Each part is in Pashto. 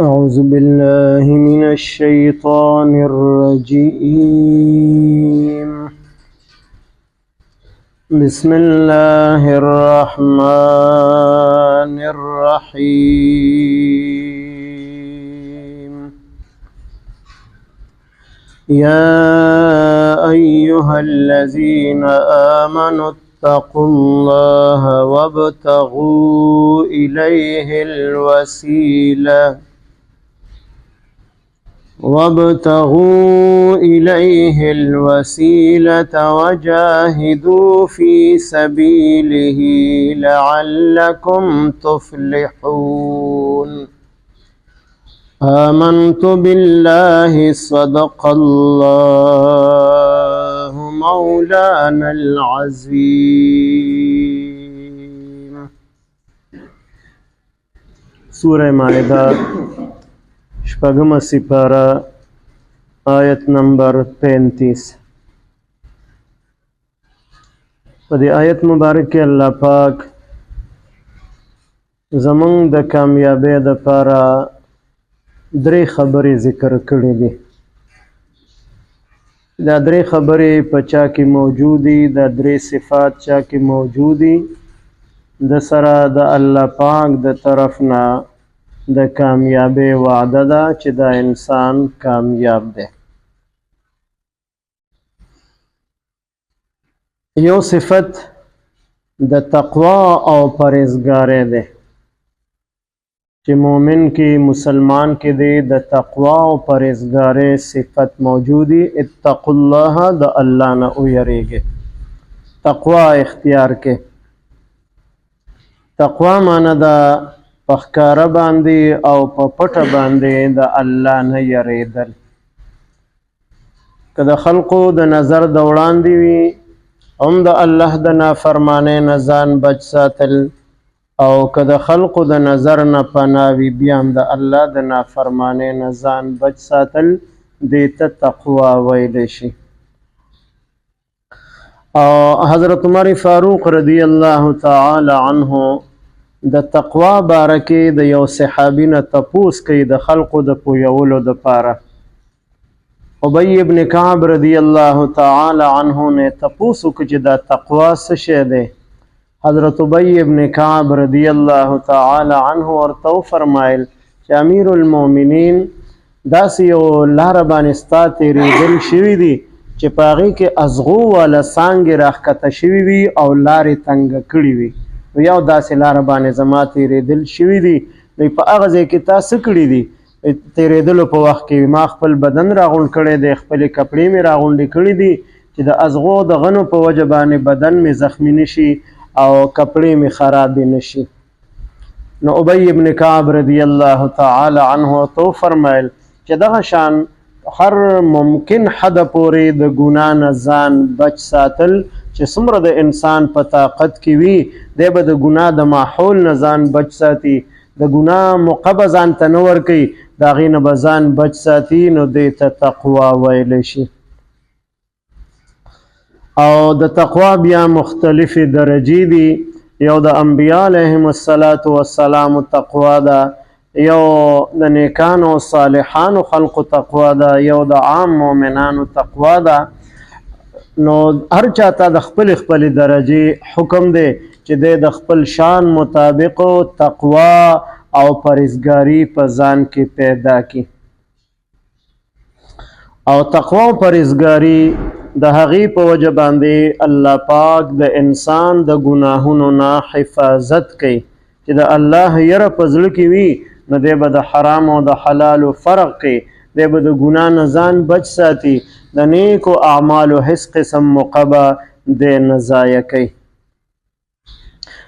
أعوذ بالله من الشيطان الرجيم بسم الله الرحمن الرحيم يا أيها الذين آمنوا اتقوا الله وابتغوا إليه الوسيلة وجاهدوا في سبيله لعلكم تفلحون آمنت بالله صدق الله مولانا العظيم. سورة مائدہ شپږم سپارہ آیت نمبر 35. په دې آیت مبارک کې الله پاک زمونږ د کامیابی دپاره درې خبرې ذکر کړې دي. دا درې خبرې په چا کې موجودي، دا درې صفات چا کې موجودي، د سره د الله پاک د طرف نه د کامیابی وعده ده چې دا انسان کامیاب دی. یو صفت د تقوا او پرهیزګارۍ دی چې مؤمن کې مسلمان کې دی د تقوا او پرهیزګارۍ صفت موجودی. اتقوا الله، د الله نه ویریږئ، تقوا اختیار کې. تقوا معنی ده په ښکاره باندې او په پټه باندې د الله نه یریدل. که د خلقو د نظر د وړاندې وي هم د الله د نافرمانۍ نه ځان بچ ساتل، او که د خلقو د نظر نه پناه وي بیا هم د الله د نافرمانۍ نه ځان بچ ساتل، دې ته تقوا ویلی شي. او حضرت عمر فاروق رضی الله تعالی عنه د تقوا باره کې د یو صحابي نه تپوس کوي د خلقو د پویولو دپاره. ابی ابن کعب رضی الله تعالی عنه نه تپوس وکړي چې دا تقوا څه شی دی. حضرت ابی ابن کعب رضی الله تعالی عنه ورته وفرمایل چې امیر المؤمنین داسې یو لاره باندې ستا تېرېدل شوي دي چې په هغې کې ازغو والا څانګې راښکته شوي وي او لارې تنګه کړي وي. یو داسې لاره باندې زما تېرېدل شوي دي، نو په هغه ځای کې تا څه کړي دي؟ تېرېدلو په وخت کې ما خپل بدن راغونډ کړی دی، خپلې کپړې مې راغونډې کړي دي چې د ازغو د غنو په وجه باندې بدن مې زخمي نه شي او کپړې مې خرابې نه شي. نو ابی ابن کعب رضی الله تعالی عنه ورته وفرمیل چې دغه شان هر ممکن حد پورې د ګناه نه ځان بچ ساتل چې څومره د انسان په طاقت کې وي دی به د ګناه د ماحول نه ځان بچ ساتي، د ګناه موقع به ځان ته نه ورکوي، د هغې نه به ځان بچ ساتي، نو دې ته تقوا ویلی شي. او د تقوا بیا مختلفې درجې دي. یو د انبیا علیهم السلام تقوا ده، یو د نیکانو صالحانو خلقو تقوا ده، یو د عام مؤمنانو تقوا ده. نو هر چاته د خپل درجې حکم دی چې د خپل شان مطابق تقوا او پرهیزګاري په ځان کې پیدا کی. او تقوا او پرهیزګاري د هغې په وجه باندې الله پاک د انسان د ګناهونو نه حفاظت کوي. چې د الله یره په زړه کې وي نو دی به د حرام او د حلالو فرق کوي، دی به د ګناه نه ځان بچ ساتي، د نیکو اعمالو هیڅ قسم موقع به دی نه ضایع کوي.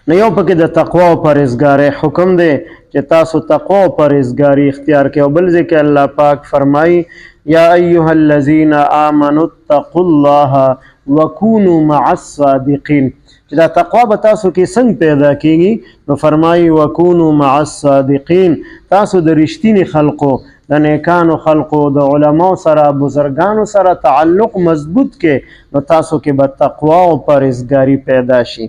نو یو پکې د تقوا او پرهیزګارۍ حکم دی چې تاسو تقوا او پرهیزګاري اختیار کړئ. او بل ځای کې الله پاک فرمایي یا ایها الذین آمنوا اتقوا الله وکونوا مع الصادقین. چې دا تقوا به تاسو کې څنګه پیدا کیږي؟ نو فرمایي وکونوا مع الصادقین، تاسو د رښتیني خلقو، د نیکانو خلقو، د علماو سره، بزرگانو سره تعلق مضبوط کې، نو تاسو کې به تقوا او پرهیزګاري پیدا شي.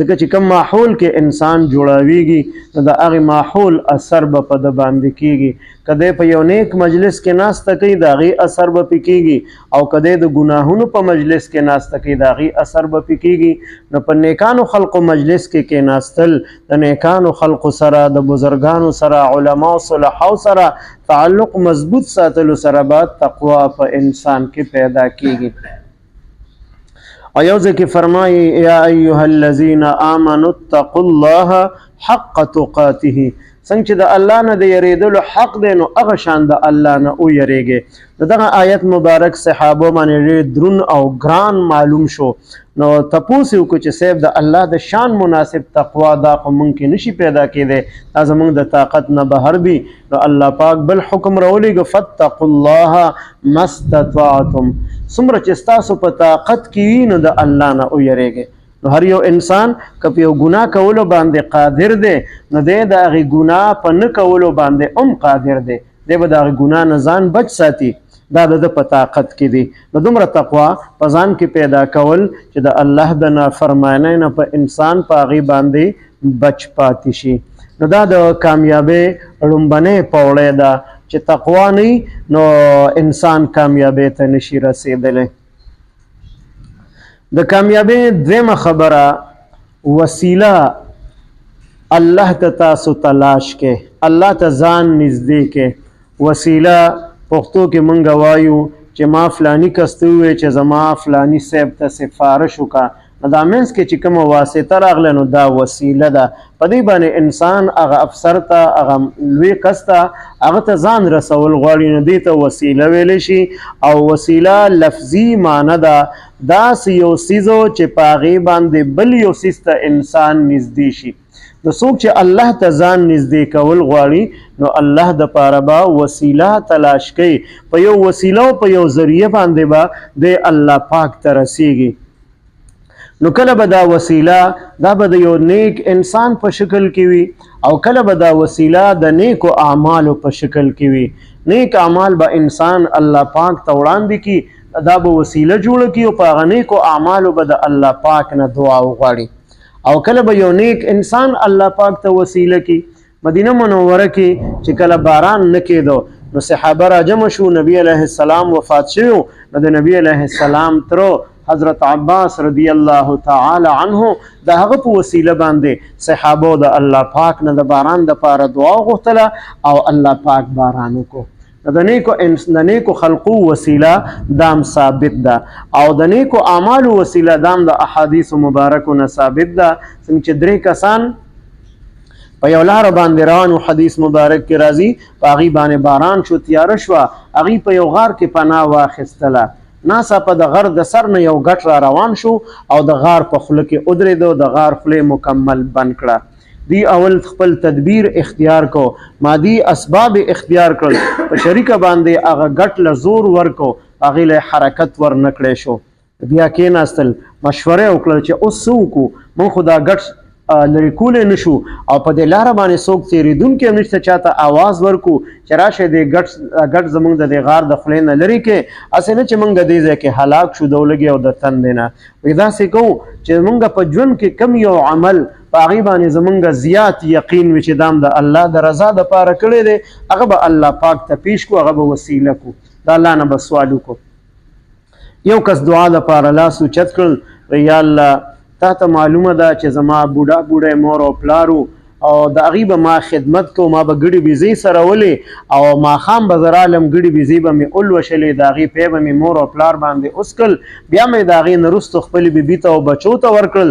ځکه چې کوم ماحول کې انسان جوړاویږي نو د هغې ماحول اثر به په ده باندې کیږي که دی په یو نیک مجلس کې ناسته کوي د هغې اثر به پې کیږي او که دی د ګناهونو په مجلس کې ناسته کوي د هغې اثر به پې کیږي نو په نیکانو خلقو مجلس کې کېناستل د نیکانو خلقو سره د بزرګانو سره علماو صلحاو سره تعلق مضبوط ساتلو سره به تقوا په انسان کې پیدا کیږي او یو ځای کې فرمایي یا ایها الذین آمنوا اتقوا الله حق تقاته څنګه چې د الله نه د یریدلو حق دی نو هغه شان د الله نه ویریږئ د دغه آیت مبارک صحابو باندې ډېر دروند او ګران معلوم شو نو تپوس یې وکړو چې صاحب د الله د شان مناسب تقوا دا خو موږ کې نشي پیدا کېدی دا زموږ د طاقت نه بهر وي نو الله پاک بل حکم راولېږه فاتقوا الله ما استطعتم څومره چې ستاسو په طاقت کې وي نو د الله نه ویریږئ نو هر یو انسان که په یو ګناه کولو باندې قادر دی نو دی د هغې ګناه په نه کولو باندې هم قادر دی دی به د هغې ګناه نه ځان بچ ساتي دا د په طاقت کې دي نو دومره تقوا په ځان کې پیدا کول چې د الله د نافرمانۍ نه په انسان په هغې باندې بچ پاتې شي نو دا د کامیابۍ لومبنۍ پوړۍ ده چې تقوا نه نو انسان کامیابۍ ته نشي رسېدلی د کامیابۍ دویمه خبره وسیله الله ته تاسو تلاش کې الله ته ځان نږدې کې وسیله پښتو کې مونږ وایو چې ما فلانی کس ته ووایې چې زما فلانی صاحب ته سفارش وکړه نو دا منځ کې چې کومه واسطه راغله نو دا وسیله ده په دې باندې انسان هغه افسر ته هغه لوی کس ته هغه ته ځان رسول غواړي نو دې ته وسیله ویلی شي او وسیله لفظي معنی ده داسې یو څیز چې په هغې باندې بل یو څیز ته انسان نږدې شي د څوک چې الله ته ځان نږدې کول غواړي نو الله د پاره به وسیله تلاش کوي په یو وسیله او په یو ذریعه باندې به د الله پاک ته رسیږي نو کله به دا وسیله دا به د یو نیک انسان په شکل کې وي او کله به دا وسیله د نیکو اعمالو په شکل کې وي نیک اعمال به انسان الله پاک ته وړاندې کړي دا به وسیله جوړه کړي او په هغه نیکو اعمالو به د الله پاک نه دعا وغواړي او کله به یو نیک انسان الله پاک ته وسیله کی مدینه منوره کې چې کله باران نه کېدو نو صحابه راجمع شو نبی علیه السلام وفات شوی نو د نبی علیه السلام تر حضرت عباس رضی الله تعالی عنه د هغه په وسیله باندې صحابه د الله پاک نه د باران د پاره دعا غوښتله او الله پاک باران وکړو د نیکو خلقو وسیله دام ثابت ده او د نیکو اعمالو وسیله دام د احادیث مبارکو نه ثابت ده څنګه چې درې کسان په یو لاره باندې روان حدیث مبارک کې راځي په هغې باندې باران شو تیاره شوه هغې په یو غار کې پناه واخیستله ناڅاپه د غر د سر نه یو ګټ را روان شو او د غار په خوله کې ودرېدو د غار خولې مکمل بند کړه دی اول خپل تدبیر اختیار کو مادي اسباب اختیار کړل په شریکه باندې هغه ګټ له زور ورکو هغې له حرکت ور نه کړی شو بیا کېناستل مشوره وکړل چې اوس څه وکړو موږ خو دا ګټ لرې کولی نه شو او په دې لاره باندې څوک تېرېدونکي هم نشته چاته آواز ورکو چې راشئ دې ګټ زموږ د دې غار د خولې نه لرې کې هسې نه چې موږ دې ځای کې هلاک شو د ولږې او د تندې نه وایي داسې کوو چې موږ په ژوند کې کم یو عمل په هغې باندې زمونږ زیات یقین وي چې دام د الله د رضا دپاره کړی دی هغه به الله پاک ته پیش کړو هغه به وسیله کړو د الله نه به سوال وکړو یو کس دعا دپاره لاس اوچت کړل یا الله تا ته معلومه ده چې زما بوډا مور او پلارو او د هغې به ما خدمت کو ما به ګډې بیزۍ سره ولې او ماښام به زه رالم ګډې بیزۍ به مې ولوشلې د هغې پی به مې مور او پلار باندې وسکل بیا مې د هغې نه وروستو خپلې بیبي ته او بچو ته ورکړل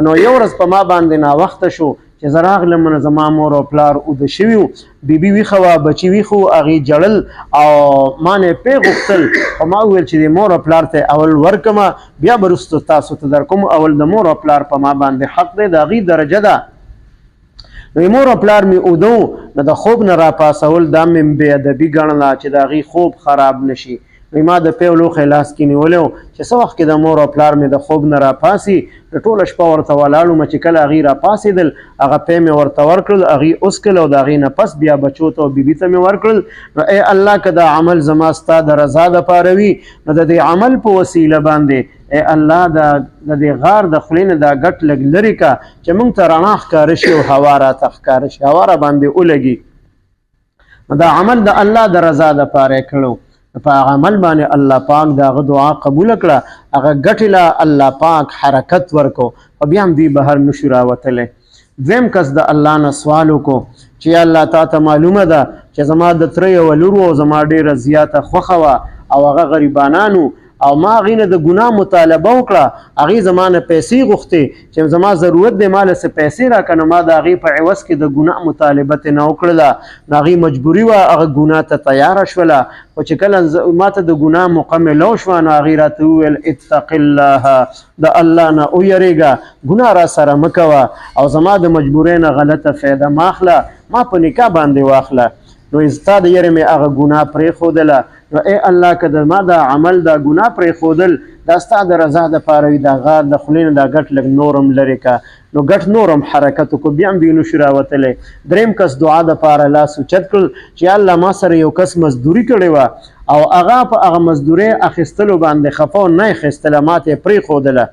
نو یو ورځ په ما باندې ناوخته شو چې زه راغلم نو زما مور او پلار اوده شوي وو بیبي ویښه وه بچي ویښه وو هغې جړل او ما نه پی غوښتل خو ما وویل چې د مور او پلار ته اول ورکمه بیا به وروستو تاسو ته درکوم اول د مور او پلار په ما باندې حق دی د هغې درجه ده نو مور او پلار مې اوده نو د خوب نه راپاسول دا مې بې ادبي ګڼله چې د هغې خوب خراب نشي نو ما د پی لوښی لاس کې نیولی و چې څه وخت کې د مور او پلار مې د خوب نه راپاسي د ټوله شپه ورته ولاړ وم چې کله هغې راپاسېدل هغه پی مې ورته ورکړل هغې اوسکل او د هغې نه پس بیا بچو ته او بیبي ته مې ورکړل نو ای الله که دا عمل زما ستا د رضا دپاره وي نو د دې عمل په وسیله باندې اے الله د دې غار د خولې نه دا ګټ لږ لرې کا چې موږ ته رڼا ښکاره شي او هوا راته ښکاره شي، هوا را باندې ولګي. دا عمل د الله د رضا دپاره یې کړو، په هغه عمل باندې الله پاک د هغه دعا قبوله کړه، هغه ګټې له الله پاک حرکت ورکو او بیا هم دوی بهر نشو راوتلی. دویم کس د الله نه سوال وکړو چې یا الله تا ته معلومه ده چې زما د تره یوه لور و زما ډېره زیاته خوښه وه او هغه غریبانانو او ما هغې نه د ګناه مطالبه وکړه، هغې زما نه پیسې غوښتې چې زما ضرورت دی ما له څه پیسې راکړه، نو ما د هغې په عوض کې د ګناه مطالبه ترې نه وکړله، نو هغې مجبوري وه هغه ګناه ته تیاره شوله. خو چې کله ما ته د ګناه موقع میلاو شوه نو هغې راته وویل اتق الله، د الله نه ویرېږه، ګناه را سره مه کوه او زما د مجبورۍ نه غلطه فایده مه اخله، ما په نکاح باندې واخله. نو ستا د یېرې مې هغه ګناه پرېښودله. نو ای الله که د ما دا عمل دا ګناه پرېښودل دا ستا د رضا دپاره وي، دا غار د خولې نه دا ګټ لږ نورم لرې که، نو ګټ نورم حرکت وکړو، بیا هم دوی نشو راوتلی. دریم کس دعا دپاره لاس اوچت کړل چې الله ما سره یو کس مزدوري کړې وه او هغه په هغه مزدورۍ اخیستلو باندې خفه او نه اخیستله، ما ته یې پرېښودله،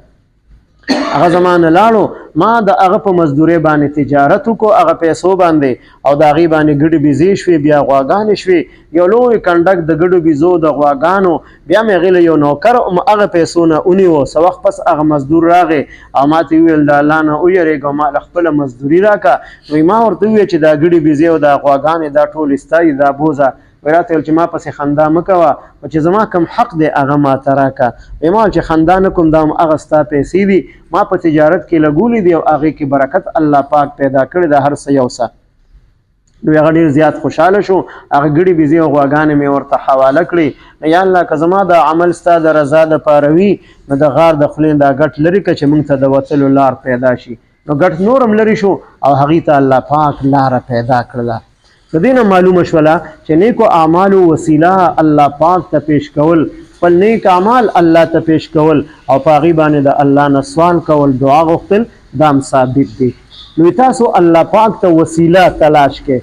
هغه زما نه لاړو، ما د هغه په مزدورۍ باندې تجارت وکړو، هغه پیسو باندې او د هغې باندې ګډې بیزې شوې، بیا غواګانې شوې، یو لوی کنډک د ګډو بیزو د غواګانو، بیا مې هغې له یو نوکر هغه پیسو نه ونیو. څه وخت پس هغه مزدور راغی او ما ته وویل د الله نه ویرېږه او ما له خپله مزدوري راکړه. نو ما ورته وویل چې دا ګډې بیزې او دا غواګانې دا ټول ستا دي، دا بوزه وی راته ویل چې ما پسې خندا مه کوه او چې زما کوم حق دی هغه ما ته راکړه. وی ما ویل چې خندا نه کوم، دا هم هغه ستا پیسې دي، ما په تجارت کې لګولې دي او هغې کې برکت الله پاک پیدا کړی د هر څه یو څه. نو هغه ډېر زیات خوشحاله شو، هغه ګډې بیزې او غواګانې مې ورته حواله کړې. نو یا الله که زما دا عمل ستا د رضا دپاره وي نو د غار د خولې دا ګټ لرې کړه چې موږ ته د وتلو لار پیدا شي. نو ګټ نورم لرې شو او هغې ته الله پاک لاره پیدا کړله. د دې نه معلومه شوله چې نیکو اعمالو وسیله الله پاک ته پیش کول، خپل نیک اعمال الله ته پیش کول او په هغې باندې د الله نه سوال کول، دعا غوښتل، دا هم ثابت دي. نو تاسو الله پاک ته وسیله تلاش کړئ.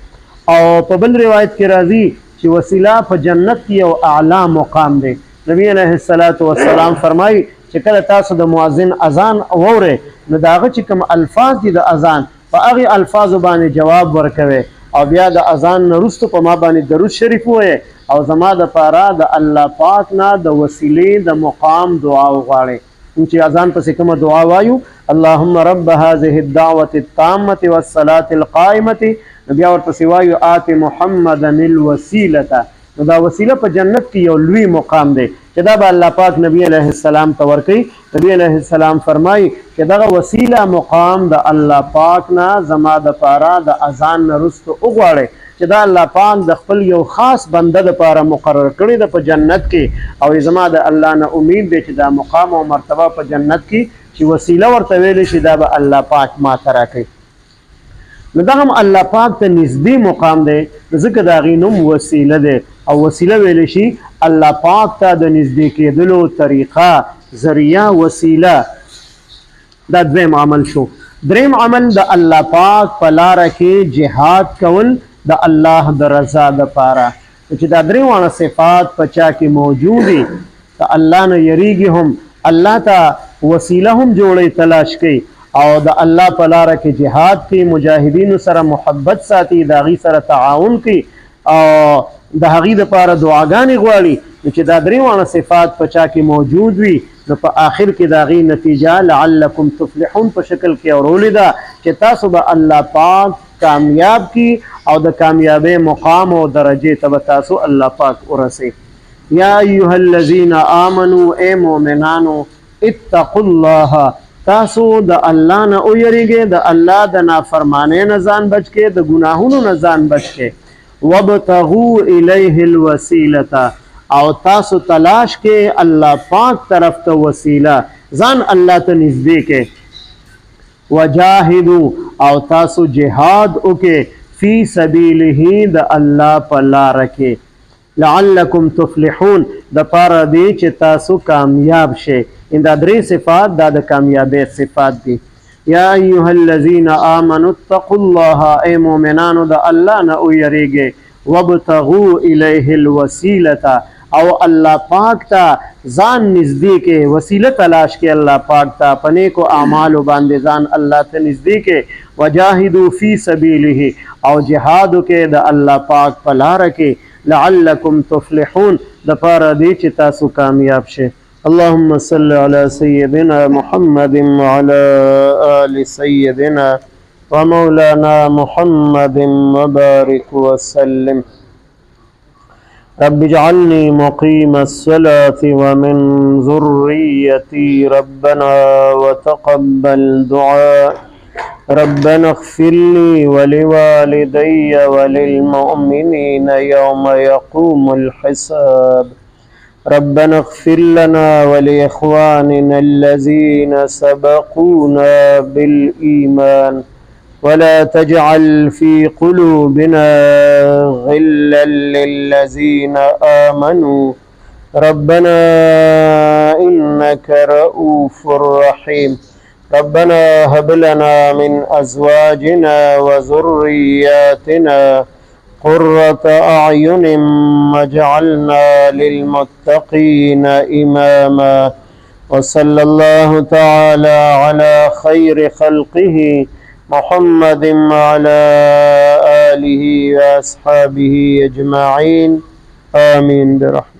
او په بل روایت کې راځي چې وسیله په جنت کې یو اعلی مقام دی. نبی علیه السلام فرمایي چې کله تاسو د مؤذن اذان واورئ نو د هغه چې کوم الفاظ دي د اذان په هغې الفاظو باندې جواب ورکوئ او بیا د اذان نه وروسته په ما باندې درود شریف ووایئ او زما دپاره د الله پاک نه د وسیلې د مقام دعا وغواړئ. چې اذان پسې کومه دعا وایو اللهم رب هذه الدعوة التامة والصلاة القائمة، بیا ورپسې وایو آت محمدا الوسیلة. نو دا وسیله په جنت کې یو لوی مقام دی چې دا به الله پاک نبی علیه السلام ته ورکوي. نبی علیه السلام فرمایي چې دغه وسیله مقام د الله پاک نه زما دپاره د اذان نه وروسته وغواړئ چې دا الله پاک د خپل یو خاص بنده دپاره مقرر کړی ده په جنت کې او زما د الله نه امید دی چې دا مقام او مرتبه په جنت کې چې وسیله ورته ویلی شي دا به الله پاک ما ته راکوي. نو دا هم الله پاک ته نږدې مقام دی، ځکه د هغې نوم وسیله دی او وسیله ویلی شي الله پاک ته د نږدې کېدلو طریقه، ذریعه، وسیله. دا دویم عمل شو. دریم عمل د الله پاک په لاره کې جهاد کول د الله د رضا دپاره، چې دا درې واړه صفات په چا کې موجود دي، د الله نه یریږي هم، الله ته وسیله هم جوړی تلاش کوي او د الله په لاره کې جهاد کوي، مجاهدینو سره محبت ساتي، د هغې سره تعاون کوي او د هغې دپاره دعاګانې غواړي. چې دا درې واړه صفات په چا کې موجود وي نو په آخر کې د هغې نتیجه لعلکم تفلحون په شکل کې اورولې ده چې تاسو به الله پاک کامیاب کی او د کامیابی مقام او درجه ته به تاسو الله پاک ورسئ. یا ایها الذین آمنوا اے مؤمنانو اتقوا الله، تاسو د الله نه ویریږئ، د الله د نافرمانۍ نه ځان بچ کړئ، د ګناهونو نه ځان بچ کړئ. وابتغوا الیه الوسیلة، او تاسو تلاش کړئ الله پاک طرف ته وسیله، ځان الله ته نږدې کړئ. وجاهدوا، او تاسو جهاد وکړئ فی سبیله، د الله په لاره کې، لعلکم تفلحون، د پاره دی چې تاسو کامیاب شئ. دا درې صفات دا د کامیابی صفات دي. یا ایها الذین آمنوا اتقوا الله، ای مؤمنانو د الله نه ویریږئ، وابتغوا الیه الوسیلة، او الله پاک ته ځان نږدې کې وسیله تلاش کې الله پاک ته پنې کو اعمال باندې ځان الله ته نږدې کې وجاهدوا فی سبیله او جهاد کې د الله پاک په لار کې لعلکم تفلحون د پاره دې چې تاسو کامیاب شئ. اللهم صل على سيدنا محمد وعلى آل سيدنا ومولانا محمد وبارك وسلم. رب اجعلني مقيم الصلاة ومن ذريتي ربنا وتقبل دعاء. ربنا اغفر لي ولوالدي وللمؤمنين يوم يقوم الحساب. ربنا اغفر لنا ولإخواننا الذين سبقونا بالإيمان ولا تجعل في قلوبنا غلا للذين آمنوا ربنا إنك رؤوف رحيم. ربنا هب لنا من أزواجنا وذرياتنا قرة أعين واجعلنا للمتقين إماما. وصلى الله تعالى على خير خلقه محمد وعلى آله وأصحابه أجمعين. آمين برحمته.